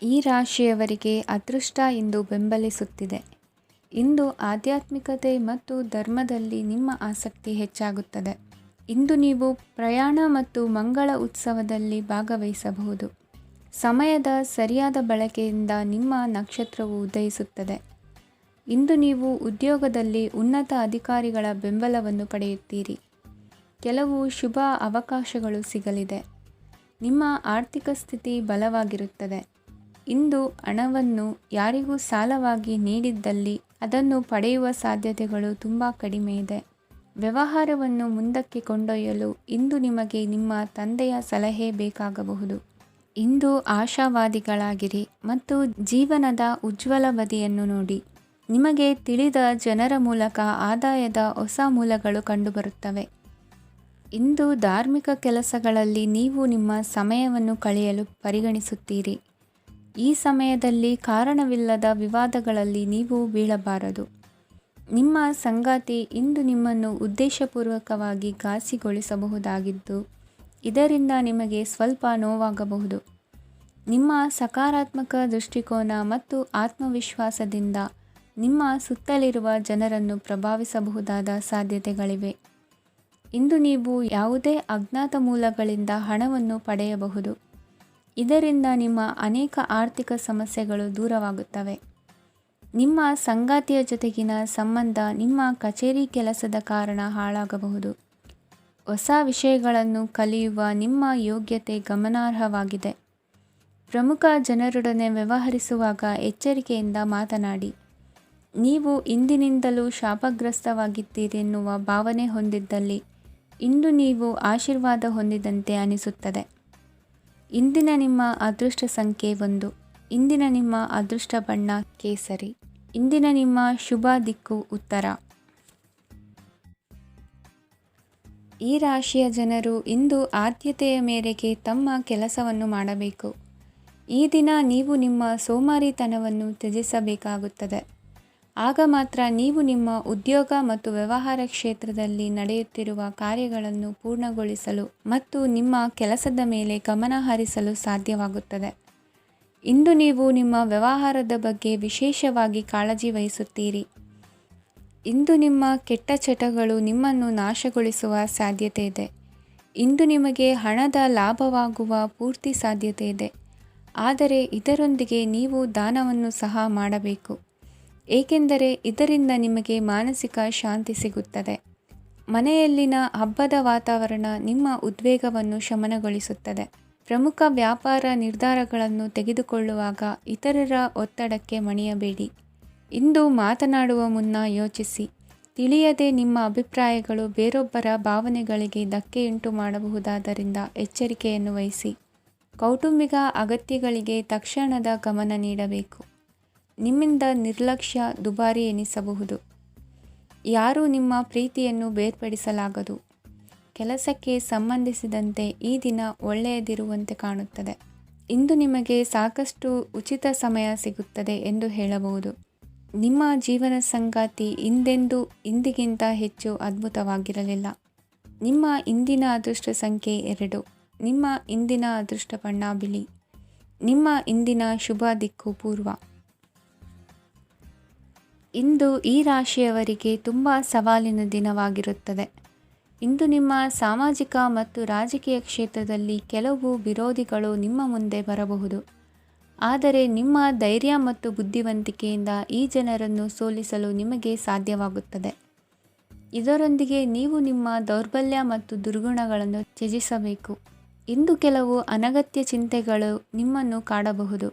ಈ ರಾಶಿಯವರಿಗೆ ಅದೃಷ್ಟ ಇಂದು ಬೆಂಬಲಿಸುತ್ತಿದೆ. ಇಂದು ಆಧ್ಯಾತ್ಮಿಕತೆ ಮತ್ತು ಧರ್ಮದಲ್ಲಿ ನಿಮ್ಮ ಆಸಕ್ತಿ ಹೆಚ್ಚಾಗುತ್ತದೆ. ಇಂದು ನೀವು ಪ್ರಯಾಣ ಮತ್ತು ಮಂಗಳ ಉತ್ಸವದಲ್ಲಿ ಭಾಗವಹಿಸಬಹುದು. ಸಮಯದ ಸರಿಯಾದ ಬಳಕೆಯಿಂದ ನಿಮ್ಮ ನಕ್ಷತ್ರವು ಉದಯಿಸುತ್ತದೆ. ಇಂದು ನೀವು ಉದ್ಯೋಗದಲ್ಲಿ ಉನ್ನತ ಅಧಿಕಾರಿಗಳ ಬೆಂಬಲವನ್ನು ಪಡೆಯುತ್ತೀರಿ. ಕೆಲವು ಶುಭ ಅವಕಾಶಗಳು ಸಿಗಲಿದೆ. ನಿಮ್ಮ ಆರ್ಥಿಕ ಸ್ಥಿತಿ ಬಲವಾಗಿರುತ್ತದೆ. ಇಂದು ಹಣವನ್ನು ಯಾರಿಗೂ ಸಾಲವಾಗಿ ನೀಡಿದ್ದಲ್ಲಿ ಅದನ್ನು ಪಡೆಯುವ ಸಾಧ್ಯತೆಗಳು ತುಂಬ ಕಡಿಮೆ ಇದೆ. ವ್ಯವಹಾರವನ್ನು ಮುಂದಕ್ಕೆ ಕೊಂಡೊಯ್ಯಲು ಇಂದು ನಿಮಗೆ ನಿಮ್ಮ ತಂದೆಯ ಸಲಹೆ ಬೇಕಾಗಬಹುದು. ಇಂದು ಆಶಾವಾದಿಗಳಾಗಿರಿ ಮತ್ತು ಜೀವನದ ಉಜ್ವಲ ಬದಿಯನ್ನು ನೋಡಿ. ನಿಮಗೆ ತಿಳಿದ ಜನರ ಮೂಲಕ ಆದಾಯದ ಹೊಸ ಮೂಲಗಳು ಕಂಡುಬರುತ್ತವೆ. ಇಂದು ಧಾರ್ಮಿಕ ಕೆಲಸಗಳಲ್ಲಿ ನೀವು ನಿಮ್ಮ ಸಮಯವನ್ನು ಕಳೆಯಲು ಪರಿಗಣಿಸುತ್ತೀರಿ. ಈ ಸಮಯದಲ್ಲಿ ಕಾರಣವಿಲ್ಲದ ವಿವಾದಗಳಲ್ಲಿ ನೀವು ಬೀಳಬಾರದು. ನಿಮ್ಮ ಸಂಗಾತಿ ಇಂದು ನಿಮ್ಮನ್ನು ಉದ್ದೇಶಪೂರ್ವಕವಾಗಿ ಘಾಸಿಗೊಳಿಸಬಹುದಾಗಿದ್ದು, ಇದರಿಂದ ನಿಮಗೆ ಸ್ವಲ್ಪ ನೋವಾಗಬಹುದು. ನಿಮ್ಮ ಸಕಾರಾತ್ಮಕ ದೃಷ್ಟಿಕೋನ ಮತ್ತು ಆತ್ಮವಿಶ್ವಾಸದಿಂದ ನಿಮ್ಮ ಸುತ್ತಲಿರುವ ಜನರನ್ನು ಪ್ರಭಾವಿಸಬಹುದಾದ ಸಾಧ್ಯತೆಗಳಿವೆ. ಇಂದು ನೀವು ಯಾವುದೇ ಅಜ್ಞಾತ ಮೂಲಗಳಿಂದ ಹಣವನ್ನು ಪಡೆಯಬಹುದು. ಇದರಿಂದ ನಿಮ್ಮ ಅನೇಕ ಆರ್ಥಿಕ ಸಮಸ್ಯೆಗಳು ದೂರವಾಗುತ್ತವೆ. ನಿಮ್ಮ ಸಂಗಾತಿಯ ಜೊತೆಗಿನ ಸಂಬಂಧ ನಿಮ್ಮ ಕಚೇರಿ ಕೆಲಸದ ಕಾರಣ ಹಾಳಾಗಬಹುದು. ಹೊಸ ವಿಷಯಗಳನ್ನು ಕಲಿಯುವ ನಿಮ್ಮ ಯೋಗ್ಯತೆ ಗಮನಾರ್ಹವಾಗಿದೆ. ಪ್ರಮುಖ ಜನರೊಡನೆ ವ್ಯವಹರಿಸುವಾಗ ಎಚ್ಚರಿಕೆಯಿಂದ ಮಾತನಾಡಿ. ನೀವು ಇಂದಿನಿಂದಲೂ ಶಾಪಗ್ರಸ್ತವಾಗಿದ್ದೀರೆನ್ನುವ ಭಾವನೆ ಹೊಂದಿದ್ದಲ್ಲಿ ಇಂದು ನೀವು ಆಶೀರ್ವಾದ ಹೊಂದಿದಂತೆ ಅನಿಸುತ್ತದೆ. ಇಂದಿನ ನಿಮ್ಮ ಅದೃಷ್ಟ ಸಂಖ್ಯೆ 1. ಇಂದಿನ ನಿಮ್ಮ ಅದೃಷ್ಟ ಬಣ್ಣ ಕೇಸರಿ. ಇಂದಿನ ನಿಮ್ಮ ಶುಭ ದಿಕ್ಕು ಉತ್ತರ. ಈ ರಾಶಿಯ ಜನರು ಇಂದು ಆದ್ಯತೆಯ ಮೇರೆಗೆ ತಮ್ಮ ಕೆಲಸವನ್ನು ಮಾಡಬೇಕು. ಈ ದಿನ ನೀವು ನಿಮ್ಮ ಸೋಮಾರಿತನವನ್ನು ತ್ಯಜಿಸಬೇಕಾಗುತ್ತದೆ. ಆಗ ಮಾತ್ರ ನೀವು ನಿಮ್ಮ ಉದ್ಯೋಗ ಮತ್ತು ವ್ಯವಹಾರ ಕ್ಷೇತ್ರದಲ್ಲಿ ನಡೆಯುತ್ತಿರುವ ಕಾರ್ಯಗಳನ್ನು ಪೂರ್ಣಗೊಳಿಸಲು ಮತ್ತು ನಿಮ್ಮ ಕೆಲಸದ ಮೇಲೆ ಗಮನ ಹರಿಸಲು ಸಾಧ್ಯವಾಗುತ್ತದೆ. ಇಂದು ನೀವು ನಿಮ್ಮ ವ್ಯವಹಾರದ ಬಗ್ಗೆ ವಿಶೇಷವಾಗಿ ಕಾಳಜಿ ವಹಿಸುತ್ತೀರಿ. ಇಂದು ನಿಮ್ಮ ಕೆಟ್ಟ ಚಟಗಳು ನಿಮ್ಮನ್ನು ನಾಶಗೊಳಿಸುವ ಸಾಧ್ಯತೆ ಇದೆ. ಇಂದು ನಿಮಗೆ ಹಣದ ಲಾಭವಾಗುವ ಪೂರ್ತಿ ಸಾಧ್ಯತೆ ಇದೆ. ಆದರೆ ಇದರೊಂದಿಗೆ ನೀವು ದಾನವನ್ನು ಸಹ ಮಾಡಬೇಕು. ಏಕೆಂದರೆ ಇದರಿಂದ ನಿಮಗೆ ಮಾನಸಿಕ ಶಾಂತಿ ಸಿಗುತ್ತದೆ. ಮನೆಯಲ್ಲಿನ ಹಬ್ಬದ ವಾತಾವರಣ ನಿಮ್ಮ ಉದ್ವೇಗವನ್ನು ಶಮನಗೊಳಿಸುತ್ತದೆ. ಪ್ರಮುಖ ವ್ಯಾಪಾರ ನಿರ್ಧಾರಗಳನ್ನು ತೆಗೆದುಕೊಳ್ಳುವಾಗ ಇತರರ ಒತ್ತಡಕ್ಕೆ ಮಣಿಯಬೇಡಿ. ಇಂದು ಮಾತನಾಡುವ ಮುನ್ನ ಯೋಚಿಸಿ. ತಿಳಿಯದೆ ನಿಮ್ಮ ಅಭಿಪ್ರಾಯಗಳು ಬೇರೊಬ್ಬರ ಭಾವನೆಗಳಿಗೆ ಧಕ್ಕೆಯುಂಟು ಮಾಡಬಹುದಾದ್ದರಿಂದ ಎಚ್ಚರಿಕೆಯನ್ನು ವಹಿಸಿ. ಕೌಟುಂಬಿಕ ಅಗತ್ಯಗಳಿಗೆ ತಕ್ಷಣದ ಗಮನ ನೀಡಬೇಕು. ನಿಮ್ಮಿಂದ ನಿರ್ಲಕ್ಷ್ಯ ದುಬಾರಿ ಎನಿಸಬಹುದು. ಯಾರೂ ನಿಮ್ಮ ಪ್ರೀತಿಯನ್ನು ಬೇರ್ಪಡಿಸಲಾಗದು. ಕೆಲಸಕ್ಕೆ ಸಂಬಂಧಿಸಿದಂತೆ ಈ ದಿನ ಒಳ್ಳೆಯದಿರುವಂತೆ ಕಾಣುತ್ತದೆ. ಇಂದು ನಿಮಗೆ ಸಾಕಷ್ಟು ಉಚಿತ ಸಮಯ ಸಿಗುತ್ತದೆ ಎಂದು ಹೇಳಬಹುದು. ನಿಮ್ಮ ಜೀವನ ಸಂಗಾತಿ ಇಂದಿಗಿಂತ ಹೆಚ್ಚು ಅದ್ಭುತವಾಗಿರಲಿಲ್ಲ. ನಿಮ್ಮ ಇಂದಿನ ಅದೃಷ್ಟ ಸಂಖ್ಯೆ 2. ನಿಮ್ಮ ಇಂದಿನ ಅದೃಷ್ಟ ಬಣ್ಣ ಬಿಳಿ. ನಿಮ್ಮ ಇಂದಿನ ಶುಭ ದಿಕ್ಕು ಪೂರ್ವ. ಇಂದು ಈ ರಾಶಿಯವರಿಗೆ ತುಂಬ ಸವಾಲಿನ ದಿನವಾಗಿರುತ್ತದೆ. ಇಂದು ನಿಮ್ಮ ಸಾಮಾಜಿಕ ಮತ್ತು ರಾಜಕೀಯ ಕ್ಷೇತ್ರದಲ್ಲಿ ಕೆಲವು ವಿರೋಧಿಗಳು ನಿಮ್ಮ ಮುಂದೆ ಬರಬಹುದು. ಆದರೆ ನಿಮ್ಮ ಧೈರ್ಯ ಮತ್ತು ಬುದ್ಧಿವಂತಿಕೆಯಿಂದ ಈ ಜನರನ್ನು ಸೋಲಿಸಲು ನಿಮಗೆ ಸಾಧ್ಯವಾಗುತ್ತದೆ. ಇದರೊಂದಿಗೆ ನೀವು ನಿಮ್ಮ ದೌರ್ಬಲ್ಯ ಮತ್ತು ದುರ್ಗುಣಗಳನ್ನು ತ್ಯಜಿಸಬೇಕು. ಇಂದು ಕೆಲವು ಅನಗತ್ಯ ಚಿಂತೆಗಳು ನಿಮ್ಮನ್ನು ಕಾಡಬಹುದು.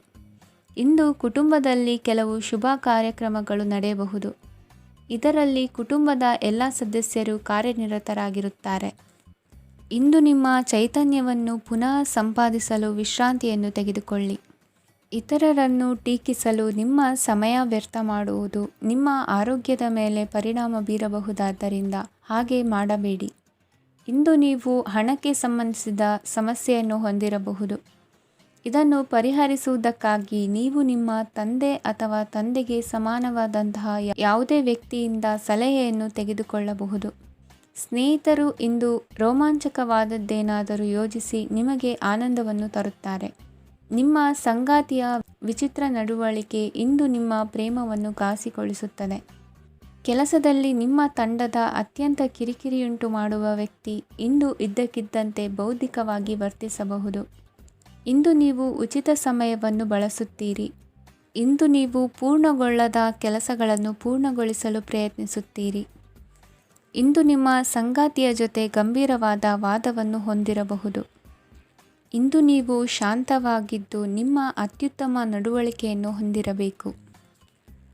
ಇಂದು ಕುಟುಂಬದಲ್ಲಿ ಕೆಲವು ಶುಭ ಕಾರ್ಯಕ್ರಮಗಳು ನಡೆಯಬಹುದು. ಇದರಲ್ಲಿ ಕುಟುಂಬದ ಎಲ್ಲ ಸದಸ್ಯರು ಕಾರ್ಯನಿರತರಾಗಿರುತ್ತಾರೆ. ಇಂದು ನಿಮ್ಮ ಚೈತನ್ಯವನ್ನು ಪುನಃ ಸಂಪಾದಿಸಲು ವಿಶ್ರಾಂತಿಯನ್ನು ತೆಗೆದುಕೊಳ್ಳಿ. ಇತರರನ್ನು ಟೀಕಿಸಲು ನಿಮ್ಮ ಸಮಯ ವ್ಯರ್ಥ ಮಾಡುವುದು ನಿಮ್ಮ ಆರೋಗ್ಯದ ಮೇಲೆ ಪರಿಣಾಮ ಬೀರಬಹುದಾದ್ದರಿಂದ ಹಾಗೆ ಮಾಡಬೇಡಿ. ಇಂದು ನೀವು ಹಣಕ್ಕೆ ಸಂಬಂಧಿಸಿದ ಸಮಸ್ಯೆಯನ್ನು ಹೊಂದಿರಬಹುದು. ಇದನ್ನು ಪರಿಹರಿಸುವುದಕ್ಕಾಗಿ ನೀವು ನಿಮ್ಮ ತಂದೆ ಅಥವಾ ತಂದೆಗೆ ಸಮಾನವಾದಂತಹ ಯಾವುದೇ ವ್ಯಕ್ತಿಯಿಂದ ಸಲಹೆಯನ್ನು ತೆಗೆದುಕೊಳ್ಳಬಹುದು. ಸ್ನೇಹಿತರು ಇಂದು ರೋಮಾಂಚಕವಾದದ್ದೇನಾದರೂ ಯೋಜಿಸಿ ನಿಮಗೆ ಆನಂದವನ್ನು ತರುತ್ತಾರೆ. ನಿಮ್ಮ ಸಂಗಾತಿಯ ವಿಚಿತ್ರ ನಡವಳಿಕೆ ಇಂದು ನಿಮ್ಮ ಪ್ರೇಮವನ್ನು ಘಾಸಿಗೊಳಿಸುತ್ತದೆ. ಕೆಲಸದಲ್ಲಿ ನಿಮ್ಮ ತಂಡದ ಅತ್ಯಂತ ಕಿರಿಕಿರಿಯುಂಟು ಮಾಡುವ ವ್ಯಕ್ತಿ ಇಂದು ಇದ್ದಕ್ಕಿದ್ದಂತೆ ಬೌದ್ಧಿಕವಾಗಿ ವರ್ತಿಸಬಹುದು. ಇಂದು ನೀವು ಉಚಿತ ಸಮಯವನ್ನು ಬಳಸುತ್ತೀರಿ. ಇಂದು ನೀವು ಪೂರ್ಣಗೊಳ್ಳದ ಕೆಲಸಗಳನ್ನು ಪೂರ್ಣಗೊಳಿಸಲು ಪ್ರಯತ್ನಿಸುತ್ತೀರಿ. ಇಂದು ನಿಮ್ಮ ಸಂಗಾತಿಯ ಜೊತೆ ಗಂಭೀರವಾದ ವಾದವನ್ನು ಹೊಂದಿರಬಹುದು. ಇಂದು ನೀವು ಶಾಂತವಾಗಿದ್ದು ನಿಮ್ಮ ಅತ್ಯುತ್ತಮ ನಡವಳಿಕೆಯನ್ನು ಹೊಂದಿರಬೇಕು.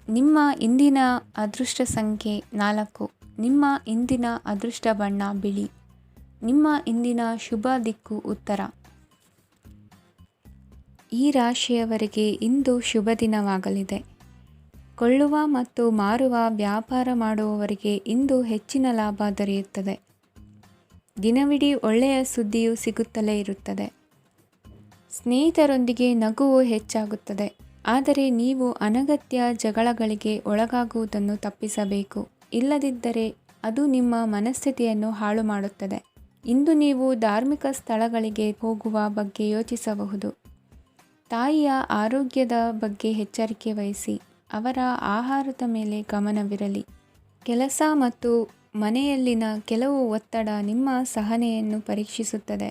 ನಿಮ್ಮ ಇಂದಿನ ಅದೃಷ್ಟ ಸಂಖ್ಯೆ 4. ನಿಮ್ಮ ಇಂದಿನ ಅದೃಷ್ಟ ಬಣ್ಣ ಬಿಳಿ. ನಿಮ್ಮ ಇಂದಿನ ಶುಭ ದಿಕ್ಕು ಉತ್ತರ. ಈ ರಾಶಿಯವರಿಗೆ ಇಂದು ಶುಭ ದಿನವಾಗಲಿದೆ. ಕೊಳ್ಳುವ ಮತ್ತು ಮಾರುವ ವ್ಯಾಪಾರ ಮಾಡುವವರಿಗೆ ಇಂದು ಹೆಚ್ಚಿನ ಲಾಭ ದೊರೆಯುತ್ತದೆ. ದಿನವಿಡೀ ಒಳ್ಳೆಯ ಸುದ್ದಿಯು ಸಿಗುತ್ತಲೇ ಇರುತ್ತದೆ. ಸ್ನೇಹಿತರೊಂದಿಗೆ ನಗುವು ಹೆಚ್ಚಾಗುತ್ತದೆ. ಆದರೆ ನೀವು ಅನಗತ್ಯ ಜಗಳಗಳಿಗೆ ಒಳಗಾಗುವುದನ್ನು ತಪ್ಪಿಸಬೇಕು. ಇಲ್ಲದಿದ್ದರೆ ಅದು ನಿಮ್ಮ ಮನಸ್ಥಿತಿಯನ್ನು ಹಾಳು ಮಾಡುತ್ತದೆ. ಇಂದು ನೀವು ಧಾರ್ಮಿಕ ಸ್ಥಳಗಳಿಗೆ ಹೋಗುವ ಬಗ್ಗೆ ಯೋಚಿಸಬಹುದು. ತಾಯಿಯ ಆರೋಗ್ಯದ ಬಗ್ಗೆ ಎಚ್ಚರಿಕೆ ವಹಿಸಿ. ಅವರ ಆಹಾರದ ಮೇಲೆ ಗಮನವಿರಲಿ. ಕೆಲಸ ಮತ್ತು ಮನೆಯಲ್ಲಿನ ಕೆಲವು ಒತ್ತಡ ನಿಮ್ಮ ಸಹನೆಯನ್ನು ಪರೀಕ್ಷಿಸುತ್ತದೆ.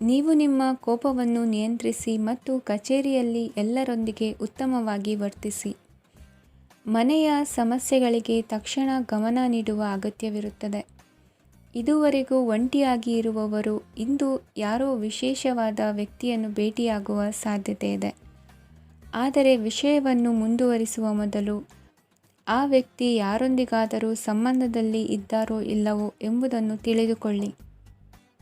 ನೀವು ನಿಮ್ಮ ಕೋಪವನ್ನು ನಿಯಂತ್ರಿಸಿ ಮತ್ತು ಕಚೇರಿಯಲ್ಲಿ ಎಲ್ಲರೊಂದಿಗೆ ಉತ್ತಮವಾಗಿ ವರ್ತಿಸಿ. ಮನೆಯ ಸಮಸ್ಯೆಗಳಿಗೆ ತಕ್ಷಣ ಗಮನ ನೀಡುವ ಅಗತ್ಯವಿರುತ್ತದೆ. ಇದುವರೆಗೂ ಒಂಟಿಯಾಗಿ ಇರುವವರು ಇಂದು ಯಾರೋ ವಿಶೇಷವಾದ ವ್ಯಕ್ತಿಯನ್ನು ಭೇಟಿಯಾಗುವ ಸಾಧ್ಯತೆ ಇದೆ. ಆದರೆ ವಿಷಯವನ್ನು ಮುಂದುವರಿಸುವ ಮೊದಲು ಆ ವ್ಯಕ್ತಿ ಯಾರೊಂದಿಗಾದರೂ ಸಂಬಂಧದಲ್ಲಿ ಇದ್ದಾರೋ ಇಲ್ಲವೋ ಎಂಬುದನ್ನು ತಿಳಿದುಕೊಳ್ಳಿ.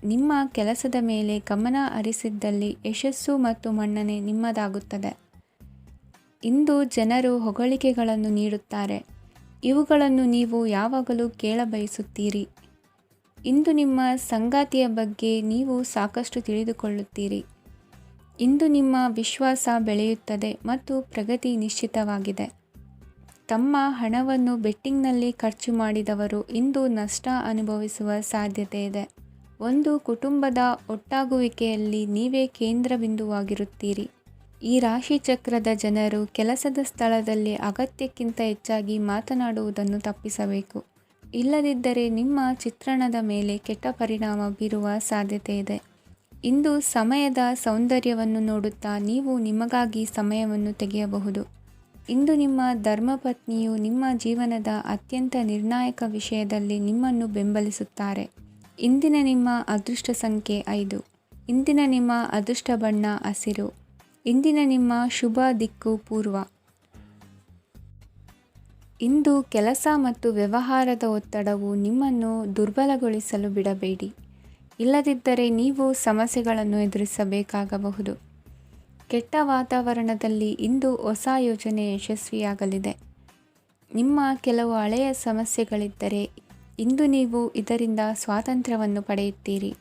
ನಿಮ್ಮ ಕೆಲಸದ ಮೇಲೆ ಗಮನ ಹರಿಸಿದ್ದಲ್ಲಿ ಯಶಸ್ಸು ಮತ್ತು ಮನ್ನಣೆ ನಿಮ್ಮದಾಗುತ್ತದೆ. ಇಂದು ಜನರು ಹೊಗಳಿಕೆಗಳನ್ನು ನೀಡುತ್ತಾರೆ. ಇವುಗಳನ್ನು ನೀವು ಯಾವಾಗಲೂ ಕೇಳಬಯಸುತ್ತೀರಿ. ಇಂದು ನಿಮ್ಮ ಸಂಗಾತಿಯ ಬಗ್ಗೆ ನೀವು ಸಾಕಷ್ಟು ತಿಳಿದುಕೊಳ್ಳುತ್ತೀರಿ. ಇಂದು ನಿಮ್ಮ ವಿಶ್ವಾಸ ಬೆಳೆಯುತ್ತದೆ ಮತ್ತು ಪ್ರಗತಿ ನಿಶ್ಚಿತವಾಗಿದೆ. ತಮ್ಮ ಹಣವನ್ನು ಬೆಟ್ಟಿಂಗ್ನಲ್ಲಿ ಖರ್ಚು ಮಾಡಿದವರು ಇಂದು ನಷ್ಟ ಅನುಭವಿಸುವ ಸಾಧ್ಯತೆ ಇದೆ. ಒಂದು ಕುಟುಂಬದ ಒಟ್ಟಾಗುವಿಕೆಯಲ್ಲಿ ನೀವೇ ಕೇಂದ್ರಬಿಂದುವಾಗಿರುತ್ತೀರಿ. ಈ ರಾಶಿಚಕ್ರದ ಜನರು ಕೆಲಸದ ಸ್ಥಳದಲ್ಲಿ ಅಗತ್ಯಕ್ಕಿಂತ ಹೆಚ್ಚಾಗಿ ಮಾತನಾಡುವುದನ್ನು ತಪ್ಪಿಸಬೇಕು. ಇಲ್ಲದಿದ್ದರೆ ನಿಮ್ಮ ಚಿತ್ರಣದ ಮೇಲೆ ಕೆಟ್ಟ ಪರಿಣಾಮ ಬೀರುವ ಸಾಧ್ಯತೆ ಇದೆ. ಇಂದು ಸಮಯದ ಸೌಂದರ್ಯವನ್ನು ನೋಡುತ್ತಾ ನೀವು ನಿಮಗಾಗಿ ಸಮಯವನ್ನು ತೆಗೆಯಬಹುದು. ಇಂದು ನಿಮ್ಮ ಧರ್ಮಪತ್ನಿಯು ನಿಮ್ಮ ಜೀವನದ ಅತ್ಯಂತ ನಿರ್ಣಾಯಕ ವಿಷಯದಲ್ಲಿ ನಿಮ್ಮನ್ನು ಬೆಂಬಲಿಸುತ್ತಾರೆ. ಇಂದಿನ ನಿಮ್ಮ ಅದೃಷ್ಟ ಸಂಖ್ಯೆ 5. ಇಂದಿನ ನಿಮ್ಮ ಅದೃಷ್ಟ ಬಣ್ಣ ಹಸಿರು. ಇಂದಿನ ನಿಮ್ಮ ಶುಭ ದಿಕ್ಕು ಪೂರ್ವ. ಇಂದು ಕೆಲಸ ಮತ್ತು ವ್ಯವಹಾರದ ಒತ್ತಡವು ನಿಮ್ಮನ್ನು ದುರ್ಬಲಗೊಳಿಸಲು ಬಿಡಬೇಡಿ. ಇಲ್ಲದಿದ್ದರೆ ನೀವು ಸಮಸ್ಯೆಗಳನ್ನು ಎದುರಿಸಬೇಕಾಗಬಹುದು. ಕೆಟ್ಟ ವಾತಾವರಣದಲ್ಲಿ ಇಂದು ಹೊಸ ಯೋಜನೆ ಯಶಸ್ವಿಯಾಗಲಿದೆ. ನಿಮ್ಮ ಕೆಲವು ಹಳೆಯ ಸಮಸ್ಯೆಗಳಿದ್ದರೆ ಇಂದು ನೀವು ಇದರಿಂದ ಸ್ವಾತಂತ್ರ್ಯವನ್ನು ಪಡೆಯುತ್ತೀರಿ.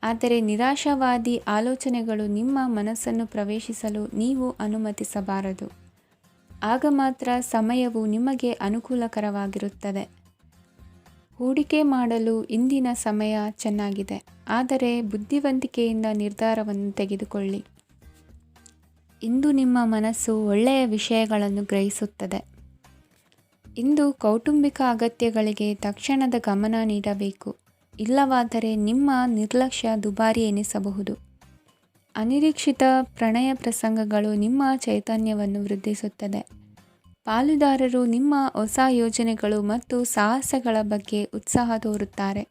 ಆದರೆ ನಿರಾಶಾವಾದಿ ಆಲೋಚನೆಗಳು ನಿಮ್ಮ ಮನಸ್ಸನ್ನು ಪ್ರವೇಶಿಸಲು ನೀವು ಅನುಮತಿಸಬಾರದು. ಆಗ ಮಾತ್ರ ಸಮಯವು ನಿಮಗೆ ಅನುಕೂಲಕರವಾಗಿರುತ್ತದೆ. ಹೂಡಿಕೆ ಮಾಡಲು ಇಂದಿನ ಸಮಯ ಚೆನ್ನಾಗಿದೆ. ಆದರೆ ಬುದ್ಧಿವಂತಿಕೆಯಿಂದ ನಿರ್ಧಾರವನ್ನು ತೆಗೆದುಕೊಳ್ಳಿ. ಇಂದು ನಿಮ್ಮ ಮನಸ್ಸು ಒಳ್ಳೆಯ ವಿಷಯಗಳನ್ನು ಗ್ರಹಿಸುತ್ತದೆ. ಇಂದು ಕೌಟುಂಬಿಕ ಅಗತ್ಯಗಳಿಗೆ ತಕ್ಷಣದ ಗಮನ ನೀಡಬೇಕು. ಇಲ್ಲವಾದರೆ ನಿಮ್ಮ ನಿರ್ಲಕ್ಷ್ಯ ದುಬಾರಿ ಎನಿಸಬಹುದು. ಅನಿರೀಕ್ಷಿತ ಪ್ರಣಯ ಪ್ರಸಂಗಗಳು ನಿಮ್ಮ ಚೈತನ್ಯವನ್ನು ವೃದ್ಧಿಸುತ್ತದೆ. ಪಾಲುದಾರರು ನಿಮ್ಮ ಹೊಸ ಯೋಜನೆಗಳು ಮತ್ತು ಸಾಹಸಗಳ ಬಗ್ಗೆ ಉತ್ಸಾಹ ತೋರುತ್ತಾರೆ.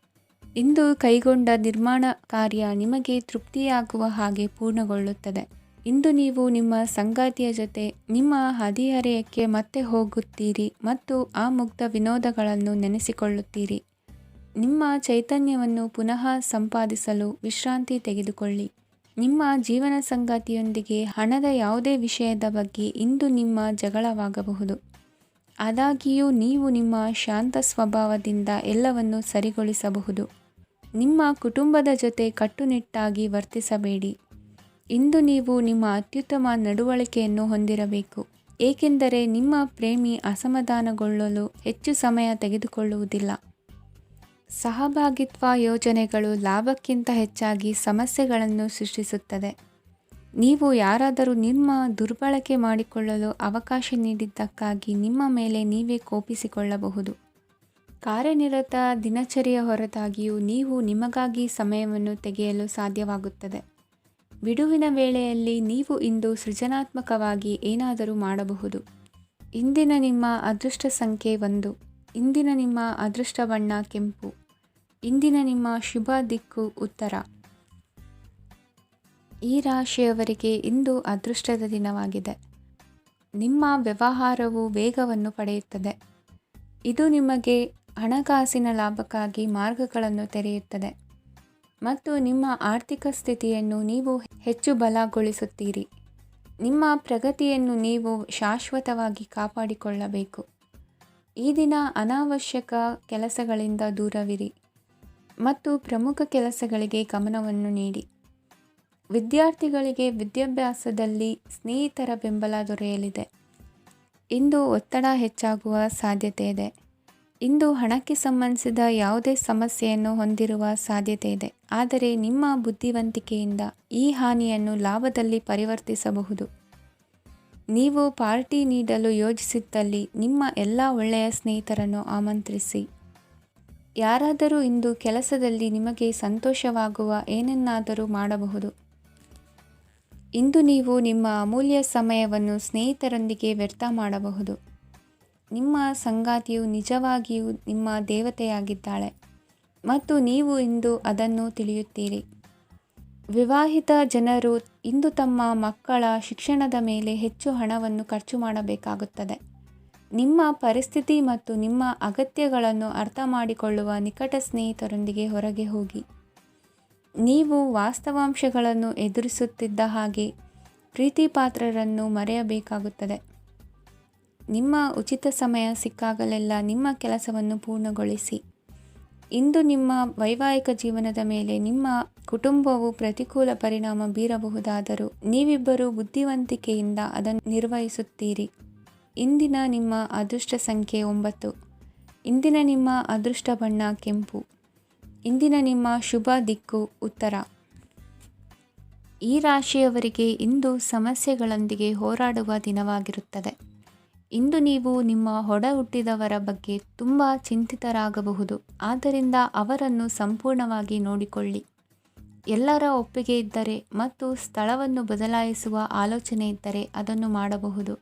ಇಂದು ಕೈಗೊಂಡ ನಿರ್ಮಾಣ ಕಾರ್ಯ ನಿಮಗೆ ತೃಪ್ತಿಯಾಗುವ ಹಾಗೆ ಪೂರ್ಣಗೊಳ್ಳುತ್ತದೆ. ಇಂದು ನೀವು ನಿಮ್ಮ ಸಂಗಾತಿಯ ಜೊತೆ ನಿಮ್ಮ ಹದಿಹರೆಯಕ್ಕೆ ಮತ್ತೆ ಹೋಗುತ್ತೀರಿ ಮತ್ತು ಆ ಮುಗ್ಧ ವಿನೋದಗಳನ್ನು ನೆನೆಸಿಕೊಳ್ಳುತ್ತೀರಿ. ನಿಮ್ಮ ಚೈತನ್ಯವನ್ನು ಪುನಃ ಸಂಪಾದಿಸಲು ವಿಶ್ರಾಂತಿ ತೆಗೆದುಕೊಳ್ಳಿ. ನಿಮ್ಮ ಜೀವನ ಸಂಗಾತಿಯೊಂದಿಗೆ ಹಣದ ಯಾವುದೇ ವಿಷಯದ ಬಗ್ಗೆ ಇಂದು ನಿಮ್ಮ ಜಗಳವಾಗಬಹುದು. ಆದಾಗ್ಯೂ ನೀವು ನಿಮ್ಮ ಶಾಂತ ಸ್ವಭಾವದಿಂದ ಎಲ್ಲವನ್ನು ಸರಿಗೊಳಿಸಬಹುದು. ನಿಮ್ಮ ಕುಟುಂಬದ ಜೊತೆ ಕಟ್ಟುನಿಟ್ಟಾಗಿ ವರ್ತಿಸಬೇಡಿ. ಇಂದು ನೀವು ನಿಮ್ಮ ಅತ್ಯುತ್ತಮ ನಡವಳಿಕೆಯನ್ನು ಹೊಂದಿರಬೇಕು, ಏಕೆಂದರೆ ನಿಮ್ಮ ಪ್ರೇಮಿ ಅಸಮಾಧಾನಗೊಳ್ಳಲು ಹೆಚ್ಚು ಸಮಯ ತೆಗೆದುಕೊಳ್ಳುವುದಿಲ್ಲ. ಸಹಭಾಗಿತ್ವ ಯೋಜನೆಗಳು ಲಾಭಕ್ಕಿಂತ ಹೆಚ್ಚಾಗಿ ಸಮಸ್ಯೆಗಳನ್ನು ಸೃಷ್ಟಿಸುತ್ತದೆ. ನೀವು ಯಾರಾದರೂ ನಿಮ್ಮ ದುರ್ಬಳಕೆ ಮಾಡಿಕೊಳ್ಳಲು ಅವಕಾಶ ನೀಡಿದ್ದಕ್ಕಾಗಿ ನಿಮ್ಮ ಮೇಲೆ ನೀವೇ ಕೋಪಿಸಿಕೊಳ್ಳಬಹುದು. ಕಾರ್ಯನಿರತ ದಿನಚರಿಯ ಹೊರತಾಗಿಯೂ ನೀವು ನಿಮಗಾಗಿ ಸಮಯವನ್ನು ತೆಗೆಯಲು ಸಾಧ್ಯವಾಗುತ್ತದೆ. ಬಿಡುವಿನ ವೇಳೆಯಲ್ಲಿ ನೀವು ಇಂದು ಸೃಜನಾತ್ಮಕವಾಗಿ ಏನಾದರೂ ಮಾಡಬಹುದು. ಇಂದಿನ ನಿಮ್ಮ ಅದೃಷ್ಟ ಸಂಖ್ಯೆ 1. ಇಂದಿನ ನಿಮ್ಮ ಅದೃಷ್ಟ ಬಣ್ಣ ಕೆಂಪು. ಇಂದಿನ ನಿಮ್ಮ ಶುಭ ದಿಕ್ಕು ಉತ್ತರ. ಈ ರಾಶಿಯವರಿಗೆ ಇಂದು ಅದೃಷ್ಟದ ದಿನವಾಗಿದೆ. ನಿಮ್ಮ ವ್ಯವಹಾರವು ವೇಗವನ್ನು ಪಡೆಯುತ್ತದೆ. ಇದು ನಿಮಗೆ ಹಣಕಾಸಿನ ಲಾಭಕ್ಕಾಗಿ ಮಾರ್ಗಗಳನ್ನು ತೆರೆಯುತ್ತದೆ ಮತ್ತು ನಿಮ್ಮ ಆರ್ಥಿಕ ಸ್ಥಿತಿಯನ್ನು ನೀವು ಹೆಚ್ಚು ಬಲಗೊಳಿಸುತ್ತೀರಿ. ನಿಮ್ಮ ಪ್ರಗತಿಯನ್ನು ನೀವು ಶಾಶ್ವತವಾಗಿ ಕಾಪಾಡಿಕೊಳ್ಳಬೇಕು. ಈ ದಿನ ಅನಾವಶ್ಯಕ ಕೆಲಸಗಳಿಂದ ದೂರವಿರಿ ಮತ್ತು ಪ್ರಮುಖ ಕೆಲಸಗಳಿಗೆ ಗಮನವನ್ನು ನೀಡಿ. ವಿದ್ಯಾರ್ಥಿಗಳಿಗೆ ವಿದ್ಯಾಭ್ಯಾಸದಲ್ಲಿ ಸ್ನೇಹಿತರ ಬೆಂಬಲ ದೊರೆಯಲಿದೆ. ಇಂದು ಒತ್ತಡ ಹೆಚ್ಚಾಗುವ ಸಾಧ್ಯತೆ ಇದೆ. ಇಂದು ಹಣಕ್ಕೆ ಸಂಬಂಧಿಸಿದ ಯಾವುದೇ ಸಮಸ್ಯೆಯನ್ನು ಹೊಂದಿರುವ ಸಾಧ್ಯತೆ ಇದೆ, ಆದರೆ ನಿಮ್ಮ ಬುದ್ಧಿವಂತಿಕೆಯಿಂದ ಈ ಹಾನಿಯನ್ನು ಲಾಭದಲ್ಲಿ ಪರಿವರ್ತಿಸಬಹುದು. ನೀವು ಪಾರ್ಟಿ ನೀಡಲು ಯೋಜಿಸಿದ್ದಲ್ಲಿ ನಿಮ್ಮ ಎಲ್ಲ ಒಳ್ಳೆಯ ಸ್ನೇಹಿತರನ್ನು ಆಮಂತ್ರಿಸಿ. ಯಾರಾದರೂ ಇಂದು ಕೆಲಸದಲ್ಲಿ ನಿಮಗೆ ಸಂತೋಷವಾಗುವ ಏನನ್ನಾದರೂ ಮಾಡಬಹುದು. ಇಂದು ನೀವು ನಿಮ್ಮ ಅಮೂಲ್ಯ ಸಮಯವನ್ನು ಸ್ನೇಹಿತರೊಂದಿಗೆ ವ್ಯರ್ಥ ಮಾಡಬಹುದು. ನಿಮ್ಮ ಸಂಗಾತಿಯು ನಿಜವಾಗಿಯೂ ನಿಮ್ಮ ದೇವತೆಯಾಗಿದ್ದಾಳೆ ಮತ್ತು ನೀವು ಇಂದು ಅದನ್ನು ತಿಳಿಯುತ್ತೀರಿ. ವಿವಾಹಿತ ಜನರು ಇಂದು ತಮ್ಮ ಮಕ್ಕಳ ಶಿಕ್ಷಣದ ಮೇಲೆ ಹೆಚ್ಚು ಹಣವನ್ನು ಖರ್ಚು ಮಾಡಬೇಕಾಗುತ್ತದೆ. ನಿಮ್ಮ ಪರಿಸ್ಥಿತಿ ಮತ್ತು ನಿಮ್ಮ ಅಗತ್ಯಗಳನ್ನು ಅರ್ಥ ಮಾಡಿಕೊಳ್ಳುವ ನಿಕಟ ಸ್ನೇಹಿತರೊಂದಿಗೆ ಹೊರಗೆ ಹೋಗಿ. ನೀವು ವಾಸ್ತವಾಂಶಗಳನ್ನು ಎದುರಿಸುತ್ತಿದ್ದ ಹಾಗೆ ಪ್ರೀತಿಪಾತ್ರರನ್ನು ಮರೆಯಬೇಕಾಗುತ್ತದೆ. ನಿಮ್ಮ ಉಚಿತ ಸಮಯ ಸಿಕ್ಕಾಗಲೆಲ್ಲ ನಿಮ್ಮ ಕೆಲಸವನ್ನು ಪೂರ್ಣಗೊಳಿಸಿ. ಇಂದು ನಿಮ್ಮ ವೈವಾಹಿಕ ಜೀವನದ ಮೇಲೆ ನಿಮ್ಮ ಕುಟುಂಬವು ಪ್ರತಿಕೂಲ ಪರಿಣಾಮ ಬೀರಬಹುದಾದರೂ ನೀವಿಬ್ಬರು ಬುದ್ಧಿವಂತಿಕೆಯಿಂದ ಅದನ್ನು ನಿರ್ವಹಿಸುತ್ತೀರಿ. ಇಂದಿನ ನಿಮ್ಮ ಅದೃಷ್ಟ ಸಂಖ್ಯೆ 9. ಇಂದಿನ ನಿಮ್ಮ ಅದೃಷ್ಟ ಬಣ್ಣ ಕೆಂಪು. ಇಂದಿನ ನಿಮ್ಮ ಶುಭ ದಿಕ್ಕು ಉತ್ತರ. ಈ ರಾಶಿಯವರಿಗೆ ಇಂದು ಸಮಸ್ಯೆಗಳೊಂದಿಗೆ ಹೋರಾಡುವ ದಿನವಾಗಿರುತ್ತದೆ. ಇಂದು ನೀವು ನಿಮ್ಮ ಒಡ ಹುಟ್ಟಿದವರ ಬಗ್ಗೆ ತುಂಬ ಚಿಂತಿತರಾಗಬಹುದು. ಆದ್ದರಿಂದ ಅವರನ್ನು ಸಂಪೂರ್ಣವಾಗಿ ನೋಡಿಕೊಳ್ಳಿ. ಎಲ್ಲರ ಒಪ್ಪಿಗೆ ಇದ್ದರೆ ಮತ್ತು ಸ್ಥಳವನ್ನು ಬದಲಾಯಿಸುವ ಆಲೋಚನೆ ಇದ್ದರೆ ಅದನ್ನು ಮಾಡಬಹುದು.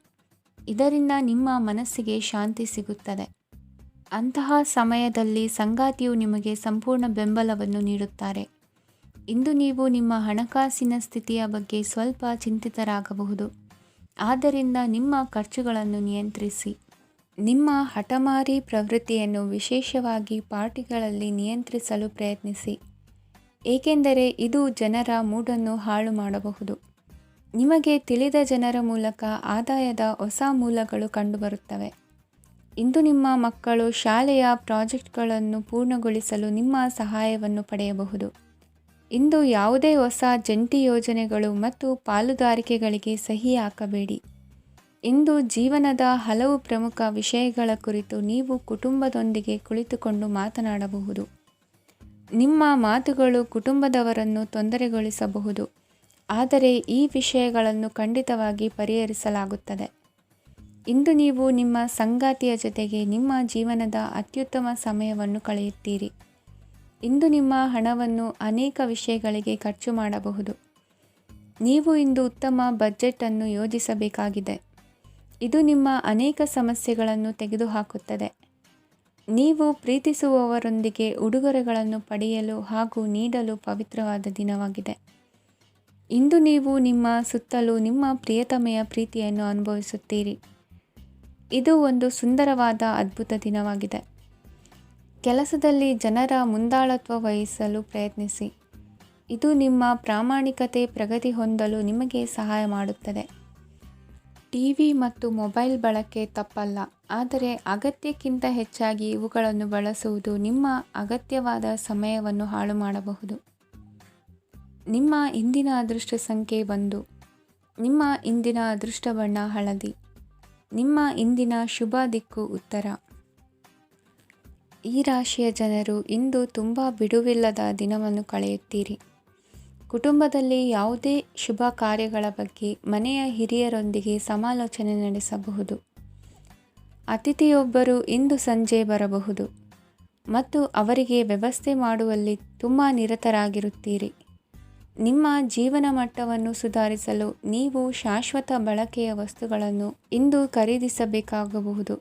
ಇದರಿಂದ ನಿಮ್ಮ ಮನಸ್ಸಿಗೆ ಶಾಂತಿ ಸಿಗುತ್ತದೆ. ಅಂತಹ ಸಮಯದಲ್ಲಿ ಸಂಗಾತಿಯು ನಿಮಗೆ ಸಂಪೂರ್ಣ ಬೆಂಬಲವನ್ನು ನೀಡುತ್ತಾರೆ. ಇಂದು ನೀವು ನಿಮ್ಮ ಹಣಕಾಸಿನ ಸ್ಥಿತಿಯ ಬಗ್ಗೆ ಸ್ವಲ್ಪ ಚಿಂತಿತರಾಗಬಹುದು. ಆದ್ದರಿಂದ ನಿಮ್ಮ ಖರ್ಚುಗಳನ್ನು ನಿಯಂತ್ರಿಸಿ. ನಿಮ್ಮ ಹಠಮಾರಿ ಪ್ರವೃತ್ತಿಯನ್ನು ವಿಶೇಷವಾಗಿ ಪಾರ್ಟಿಗಳಲ್ಲಿ ನಿಯಂತ್ರಿಸಲು ಪ್ರಯತ್ನಿಸಿ, ಏಕೆಂದರೆ ಇದು ಜನರ ಮೂಡನ್ನು ಹಾಳು ಮಾಡಬಹುದು. ನಿಮಗೆ ತಿಳಿದ ಜನರ ಮೂಲಕ ಆದಾಯದ ಹೊಸ ಮೂಲಗಳು ಕಂಡುಬರುತ್ತವೆ. ಇಂದು ನಿಮ್ಮ ಮಕ್ಕಳು ಶಾಲೆಯ ಪ್ರಾಜೆಕ್ಟ್ಗಳನ್ನು ಪೂರ್ಣಗೊಳಿಸಲು ನಿಮ್ಮ ಸಹಾಯವನ್ನು ಪಡೆಯಬಹುದು. ಇಂದು ಯಾವುದೇ ಹೊಸ ಜಂಟಿ ಯೋಜನೆಗಳು ಮತ್ತು ಪಾಲುದಾರಿಕೆಗಳಿಗೆ ಸಹಿ ಹಾಕಬೇಡಿ. ಇಂದು ಜೀವನದ ಹಲವು ಪ್ರಮುಖ ವಿಷಯಗಳ ಕುರಿತು ನೀವು ಕುಟುಂಬದೊಂದಿಗೆ ಕುಳಿತುಕೊಂಡು ಮಾತನಾಡಬಹುದು. ನಿಮ್ಮ ಮಾತುಗಳು ಕುಟುಂಬದವರನ್ನು ತೊಂದರೆಗೊಳಿಸಬಹುದು, ಆದರೆ ಈ ವಿಷಯಗಳನ್ನು ಖಂಡಿತವಾಗಿ ಪರಿಹರಿಸಲಾಗುತ್ತದೆ. ಇಂದು ನೀವು ನಿಮ್ಮ ಸಂಗಾತಿಯ ಜೊತೆಗೆ ನಿಮ್ಮ ಜೀವನದ ಅತ್ಯುತ್ತಮ ಸಮಯವನ್ನು ಕಳೆಯುತ್ತೀರಿ. ಇಂದು ನಿಮ್ಮ ಹಣವನ್ನು ಅನೇಕ ವಿಷಯಗಳಿಗೆ ಖರ್ಚು ಮಾಡಬಹುದು. ನೀವು ಇಂದು ಉತ್ತಮ ಬಜೆಟ್ ಅನ್ನು ಯೋಜಿಸಬೇಕಾಗಿದೆ. ಇದು ನಿಮ್ಮ ಅನೇಕ ಸಮಸ್ಯೆಗಳನ್ನು ತೆಗೆದುಹಾಕುತ್ತದೆ. ನೀವು ಪ್ರೀತಿಸುವವರೊಂದಿಗೆ ಉಡುಗೊರೆಗಳನ್ನು ಪಡೆಯಲು ಹಾಗೂ ನೀಡಲು ಪವಿತ್ರವಾದ ದಿನವಾಗಿದೆ. ಇಂದು ನೀವು ನಿಮ್ಮ ಸುತ್ತಲೂ ನಿಮ್ಮ ಪ್ರಿಯತಮೆಯ ಪ್ರೀತಿಯನ್ನು ಅನುಭವಿಸುತ್ತೀರಿ. ಇದು ಒಂದು ಸುಂದರವಾದ ಅದ್ಭುತ ದಿನವಾಗಿದೆ. ಕೆಲಸದಲ್ಲಿ ಜನರ ಮುಂದಾಳತ್ವ ವಹಿಸಲು ಪ್ರಯತ್ನಿಸಿ. ಇದು ನಿಮ್ಮ ಪ್ರಾಮಾಣಿಕತೆ ಪ್ರಗತಿ ಹೊಂದಲು ನಿಮಗೆ ಸಹಾಯ ಮಾಡುತ್ತದೆ. ಟಿವಿ ಮತ್ತು ಮೊಬೈಲ್ ಬಳಕೆ ತಪ್ಪಲ್ಲ, ಆದರೆ ಅಗತ್ಯಕ್ಕಿಂತ ಹೆಚ್ಚಾಗಿ ಇವುಗಳನ್ನು ಬಳಸುವುದು ನಿಮ್ಮ ಅಗತ್ಯವಾದ ಸಮಯವನ್ನು ಹಾಳು ಮಾಡಬಹುದು. ನಿಮ್ಮ ಇಂದಿನ ಅದೃಷ್ಟ ಸಂಖ್ಯೆ 1. ನಿಮ್ಮ ಇಂದಿನ ಅದೃಷ್ಟ ಬಣ್ಣ ಹಳದಿ. ನಿಮ್ಮ ಇಂದಿನ ಶುಭ ದಿಕ್ಕು ಉತ್ತರ. ಈ ರಾಶಿಯ ಜನರು ಇಂದು ತುಂಬ ಬಿಡುವಿಲ್ಲದ ದಿನವನ್ನು ಕಳೆಯುತ್ತೀರಿ. ಕುಟುಂಬದಲ್ಲಿ ಯಾವುದೇ ಶುಭ ಕಾರ್ಯಗಳ ಬಗ್ಗೆ ಮನೆಯ ಹಿರಿಯರೊಂದಿಗೆ ಸಮಾಲೋಚನೆ ನಡೆಸಬಹುದು. ಅತಿಥಿಯೊಬ್ಬರು ಇಂದು ಸಂಜೆ ಬರಬಹುದು ಮತ್ತು ಅವರಿಗೆ ವ್ಯವಸ್ಥೆ ಮಾಡುವಲ್ಲಿ ತುಂಬ ನಿರತರಾಗಿರುತ್ತೀರಿ. ನಿಮ್ಮ ಜೀವನ ಮಟ್ಟವನ್ನು ಸುಧಾರಿಸಲು ನೀವು ಶಾಶ್ವತ ಬಳಕೆಯ ವಸ್ತುಗಳನ್ನು ಇಂದು ಖರೀದಿಸಬೇಕಾಗಬಹುದು.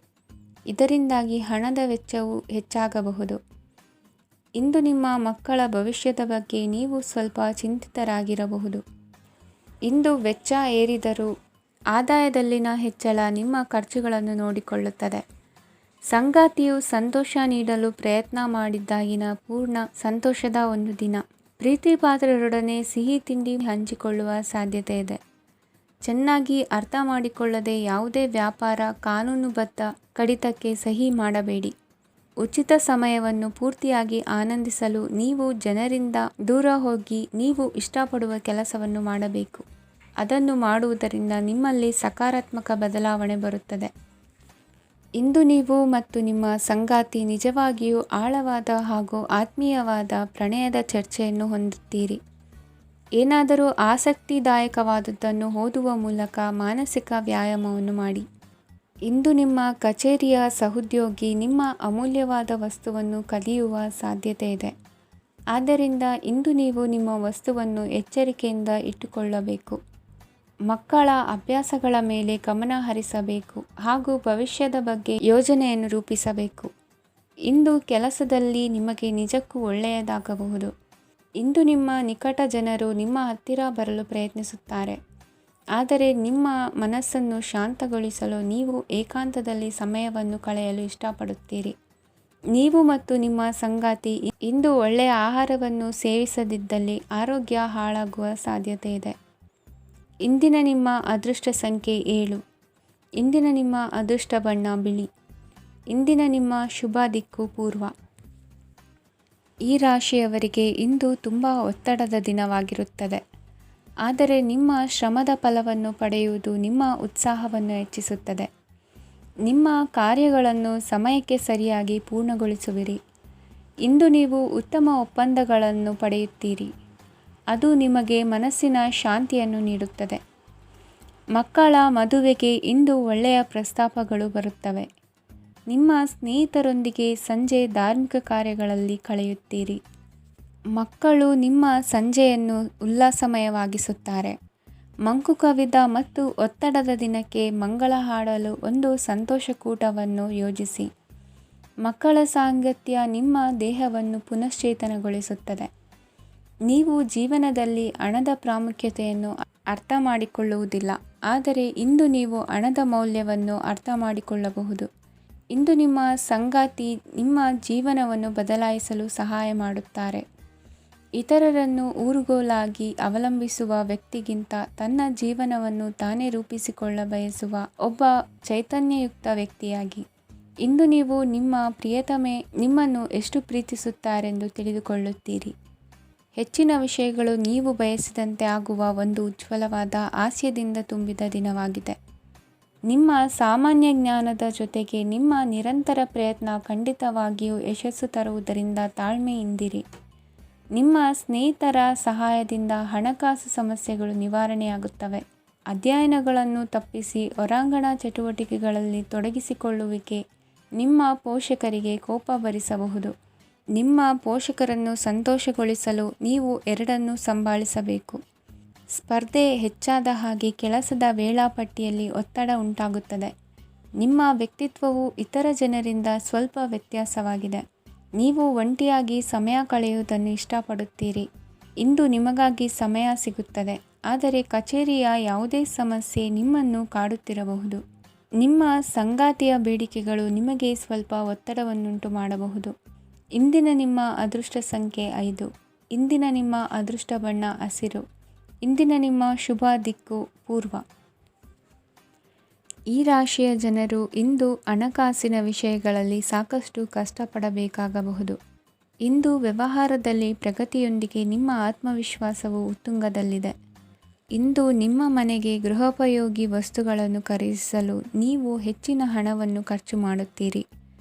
ಇದರಿಂದಾಗಿ ಹಣದ ವೆಚ್ಚವು ಹೆಚ್ಚಾಗಬಹುದು. ಇಂದು ನಿಮ್ಮ ಮಕ್ಕಳ ಭವಿಷ್ಯದ ಬಗ್ಗೆ ನೀವು ಸ್ವಲ್ಪ ಚಿಂತಿತರಾಗಿರಬಹುದು. ಇಂದು ವೆಚ್ಚ ಏರಿದರೂ ಆದಾಯದಲ್ಲಿನ ಹೆಚ್ಚಳ ನಿಮ್ಮ ಖರ್ಚುಗಳನ್ನು ನೋಡಿಕೊಳ್ಳುತ್ತದೆ. ಸಂಗಾತಿಯು ಸಂತೋಷ ನೀಡಲು ಪ್ರಯತ್ನ ಮಾಡಿದ್ದಾಗಿನ ಪೂರ್ಣ ಸಂತೋಷದ ಒಂದು ದಿನ. ಪ್ರೀತಿ ಪಾತ್ರರೊಡನೆ ಸಿಹಿ ತಿಂಡಿ ಹಂಚಿಕೊಳ್ಳುವ ಸಾಧ್ಯತೆ ಇದೆ. ಚೆನ್ನಾಗಿ ಅರ್ಥ ಮಾಡಿಕೊಳ್ಳದೆ ಯಾವುದೇ ವ್ಯಾಪಾರ ಕಾನೂನುಬದ್ಧ ಕಡಿತಕ್ಕೆ ಸಹಿ ಮಾಡಬೇಡಿ. ಉಚಿತ ಸಮಯವನ್ನು ಪೂರ್ತಿಯಾಗಿ ಆನಂದಿಸಲು ನೀವು ಜನರಿಂದ ದೂರ ಹೋಗಿ ನೀವು ಇಷ್ಟಪಡುವ ಕೆಲಸವನ್ನು ಮಾಡಬೇಕು. ಅದನ್ನು ಮಾಡುವುದರಿಂದ ನಿಮ್ಮಲ್ಲಿ ಸಕಾರಾತ್ಮಕ ಬದಲಾವಣೆ ಬರುತ್ತದೆ. ಇಂದು ನೀವು ಮತ್ತು ನಿಮ್ಮ ಸಂಗಾತಿ ನಿಜವಾಗಿಯೂ ಆಳವಾದ ಹಾಗೂ ಆತ್ಮೀಯವಾದ ಪ್ರಣಯದ ಚರ್ಚೆಯನ್ನು ಹೊಂದುತ್ತೀರಿ. ಏನಾದರೂ ಆಸಕ್ತಿದಾಯಕವಾದುದನ್ನು ಓದುವ ಮೂಲಕ ಮಾನಸಿಕ ವ್ಯಾಯಾಮವನ್ನು ಮಾಡಿ. ಇಂದು ನಿಮ್ಮ ಕಚೇರಿಯ ಸಹೋದ್ಯೋಗಿ ನಿಮ್ಮ ಅಮೂಲ್ಯವಾದ ವಸ್ತುವನ್ನು ಕದಿಯುವ ಸಾಧ್ಯತೆ ಇದೆ. ಆದ್ದರಿಂದ ಇಂದು ನೀವು ನಿಮ್ಮ ವಸ್ತುವನ್ನು ಎಚ್ಚರಿಕೆಯಿಂದ ಇಟ್ಟುಕೊಳ್ಳಬೇಕು. ಮಕ್ಕಳ ಅಭ್ಯಾಸಗಳ ಮೇಲೆ ಗಮನ ಹರಿಸಬೇಕು ಹಾಗೂ ಭವಿಷ್ಯದ ಬಗ್ಗೆ ಯೋಜನೆಯನ್ನು ರೂಪಿಸಬೇಕು. ಇಂದು ಕೆಲಸದಲ್ಲಿ ನಿಮಗೆ ನಿಜಕ್ಕೂ ಒಳ್ಳೆಯದಾಗಬಹುದು. ಇಂದು ನಿಮ್ಮ ನಿಕಟ ಜನರು ನಿಮ್ಮ ಹತ್ತಿರ ಬರಲು ಪ್ರಯತ್ನಿಸುತ್ತಾರೆ. ಆದರೆ ನಿಮ್ಮ ಮನಸ್ಸನ್ನು ಶಾಂತಗೊಳಿಸಲು ನೀವು ಏಕಾಂತದಲ್ಲಿ ಸಮಯವನ್ನು ಕಳೆಯಲು ಇಷ್ಟಪಡುತ್ತೀರಿ. ನೀವು ಮತ್ತು ನಿಮ್ಮ ಸಂಗಾತಿ ಇಂದು ಒಳ್ಳೆಯ ಆಹಾರವನ್ನು ಸೇವಿಸದಿದ್ದಲ್ಲಿ ಆರೋಗ್ಯ ಹಾಳಾಗುವ ಸಾಧ್ಯತೆ ಇದೆ. ಇಂದಿನ ನಿಮ್ಮ ಅದೃಷ್ಟ ಸಂಖ್ಯೆ 7. ಇಂದಿನ ನಿಮ್ಮ ಅದೃಷ್ಟ ಬಣ್ಣ ಬಿಳಿ. ಇಂದಿನ ನಿಮ್ಮ ಶುಭ ದಿಕ್ಕು ಪೂರ್ವ. ಈ ರಾಶಿಯವರಿಗೆ ಇಂದು ತುಂಬ ಒತ್ತಡದ ದಿನವಾಗಿರುತ್ತದೆ. ಆದರೆ ನಿಮ್ಮ ಶ್ರಮದ ಫಲವನ್ನು ಪಡೆಯುವುದು ನಿಮ್ಮ ಉತ್ಸಾಹವನ್ನು ಹೆಚ್ಚಿಸುತ್ತದೆ. ನಿಮ್ಮ ಕಾರ್ಯಗಳನ್ನು ಸಮಯಕ್ಕೆ ಸರಿಯಾಗಿ ಪೂರ್ಣಗೊಳಿಸುವಿರಿ. ಇಂದು ನೀವು ಉತ್ತಮ ಒಪ್ಪಂದಗಳನ್ನು ಪಡೆಯುತ್ತೀರಿ. ಅದು ನಿಮಗೆ ಮನಸ್ಸಿನ ಶಾಂತಿಯನ್ನು ನೀಡುತ್ತದೆ. ಮಕ್ಕಳ ಮದುವೆಗೆ ಇಂದು ಒಳ್ಳೆಯ ಪ್ರಸ್ತಾಪಗಳು ಬರುತ್ತವೆ. ನಿಮ್ಮ ಸ್ನೇಹಿತರೊಂದಿಗೆ ಸಂಜೆ ಧಾರ್ಮಿಕ ಕಾರ್ಯಗಳಲ್ಲಿ ಕಳೆಯುತ್ತೀರಿ. ಮಕ್ಕಳು ನಿಮ್ಮ ಸಂಜೆಯನ್ನು ಉಲ್ಲಾಸಮಯವಾಗಿಸುತ್ತಾರೆ. ಮಂಕು ಕವಿದ ಮತ್ತು ಒತ್ತಡದ ದಿನಕ್ಕೆ ಮಂಗಳ ಹಾಡಲು ಒಂದು ಸಂತೋಷಕೂಟವನ್ನು ಯೋಜಿಸಿ. ಮಕ್ಕಳ ಸಾಂಗತ್ಯ ನಿಮ್ಮ ದೇಹವನ್ನು ಪುನಶ್ಚೇತನಗೊಳಿಸುತ್ತದೆ. ನೀವು ಜೀವನದಲ್ಲಿ ಹಣದ ಪ್ರಾಮುಖ್ಯತೆಯನ್ನು ಅರ್ಥ ಮಾಡಿಕೊಳ್ಳುವುದಿಲ್ಲ, ಆದರೆ ಇಂದು ನೀವು ಹಣದ ಮೌಲ್ಯವನ್ನು ಅರ್ಥ ಮಾಡಿಕೊಳ್ಳಬಹುದು. ಇಂದು ನಿಮ್ಮ ಸಂಗಾತಿ ನಿಮ್ಮ ಜೀವನವನ್ನು ಬದಲಾಯಿಸಲು ಸಹಾಯ ಮಾಡುತ್ತಾರೆ. ಇತರರನ್ನು ಊರುಗೋಲಾಗಿ ಅವಲಂಬಿಸುವ ವ್ಯಕ್ತಿಗಿಂತ ತನ್ನ ಜೀವನವನ್ನು ತಾನೇ ರೂಪಿಸಿಕೊಳ್ಳ ಬಯಸುವ ಒಬ್ಬ ಚೈತನ್ಯಯುಕ್ತ ವ್ಯಕ್ತಿಯಾಗಿ. ಇಂದು ನೀವು ನಿಮ್ಮ ಪ್ರಿಯತಮೆ ನಿಮ್ಮನ್ನು ಎಷ್ಟು ಪ್ರೀತಿಸುತ್ತಾರೆಂದು ತಿಳಿದುಕೊಳ್ಳುತ್ತೀರಿ. ಹೆಚ್ಚಿನ ವಿಷಯಗಳು ನೀವು ಬಯಸಿದಂತೆ ಆಗುವ ಒಂದು ಉಜ್ವಲವಾದ ಹಾಸ್ಯದಿಂದ ತುಂಬಿದ ದಿನವಾಗಿದೆ. ನಿಮ್ಮ ಸಾಮಾನ್ಯ ಜ್ಞಾನದ ಜೊತೆಗೆ ನಿಮ್ಮ ನಿರಂತರ ಪ್ರಯತ್ನ ಖಂಡಿತವಾಗಿಯೂ ಯಶಸ್ಸು ತರುವುದರಿಂದ ತಾಳ್ಮೆಯಿಂದಿರಿ. ನಿಮ್ಮ ಸ್ನೇಹಿತರ ಸಹಾಯದಿಂದ ಹಣಕಾಸು ಸಮಸ್ಯೆಗಳು ನಿವಾರಣೆಯಾಗುತ್ತವೆ. ಅಧ್ಯಯನಗಳನ್ನು ತಪ್ಪಿಸಿ ಹೊರಾಂಗಣ ಚಟುವಟಿಕೆಗಳಲ್ಲಿ ತೊಡಗಿಸಿಕೊಳ್ಳುವಿಕೆ ನಿಮ್ಮ ಪೋಷಕರಿಗೆ ಕೋಪ ಭರಿಸಬಹುದು. ನಿಮ್ಮ ಪೋಷಕರನ್ನು ಸಂತೋಷಗೊಳಿಸಲು ನೀವು ಎರಡನ್ನೂ ಸಂಭಾಳಿಸಬೇಕು. ಸ್ಪರ್ಧೆ ಹೆಚ್ಚಾದ ಹಾಗೆ ಕೆಲಸದ ವೇಳಾಪಟ್ಟಿಯಲ್ಲಿ ಒತ್ತಡ ಉಂಟಾಗುತ್ತದೆ. ನಿಮ್ಮ ವ್ಯಕ್ತಿತ್ವವು ಇತರ ಜನರಿಂದ ಸ್ವಲ್ಪ ವ್ಯತ್ಯಾಸವಾಗಿದೆ. ನೀವು ಒಂಟಿಯಾಗಿ ಸಮಯ ಕಳೆಯುವುದನ್ನು ಇಷ್ಟಪಡುತ್ತೀರಿ. ಇಂದು ನಿಮಗಾಗಿ ಸಮಯ ಸಿಗುತ್ತದೆ, ಆದರೆ ಕಚೇರಿಯ ಯಾವುದೇ ಸಮಸ್ಯೆ ನಿಮ್ಮನ್ನು ಕಾಡುತ್ತಿರಬಹುದು. ನಿಮ್ಮ ಸಂಗಾತಿಯ ಬೇಡಿಕೆಗಳು ನಿಮಗೆ ಸ್ವಲ್ಪ ಒತ್ತಡವನ್ನುಂಟು ಮಾಡಬಹುದು. ಇಂದಿನ ನಿಮ್ಮ ಅದೃಷ್ಟ ಸಂಖ್ಯೆ 5. ಇಂದಿನ ನಿಮ್ಮ ಅದೃಷ್ಟ ಬಣ್ಣ ಹಸಿರು. ಇಂದಿನ ನಿಮ್ಮ ಶುಭ ದಿಕ್ಕು ಪೂರ್ವ. ಈ ರಾಶಿಯ ಜನರು ಇಂದು ಹಣಕಾಸಿನ ವಿಷಯಗಳಲ್ಲಿ ಸಾಕಷ್ಟು ಕಷ್ಟಪಡಬೇಕಾಗಬಹುದು. ಇಂದು ವ್ಯವಹಾರದಲ್ಲಿ ಪ್ರಗತಿಯೊಂದಿಗೆ ನಿಮ್ಮ ಆತ್ಮವಿಶ್ವಾಸವು ಉತ್ತುಂಗದಲ್ಲಿದೆ. ಇಂದು ನಿಮ್ಮ ಮನೆಗೆ ಗೃಹೋಪಯೋಗಿ ವಸ್ತುಗಳನ್ನು ಖರೀದಿಸಲು ನೀವು ಹೆಚ್ಚಿನ ಹಣವನ್ನು ಖರ್ಚು ಮಾಡುತ್ತೀರಿ.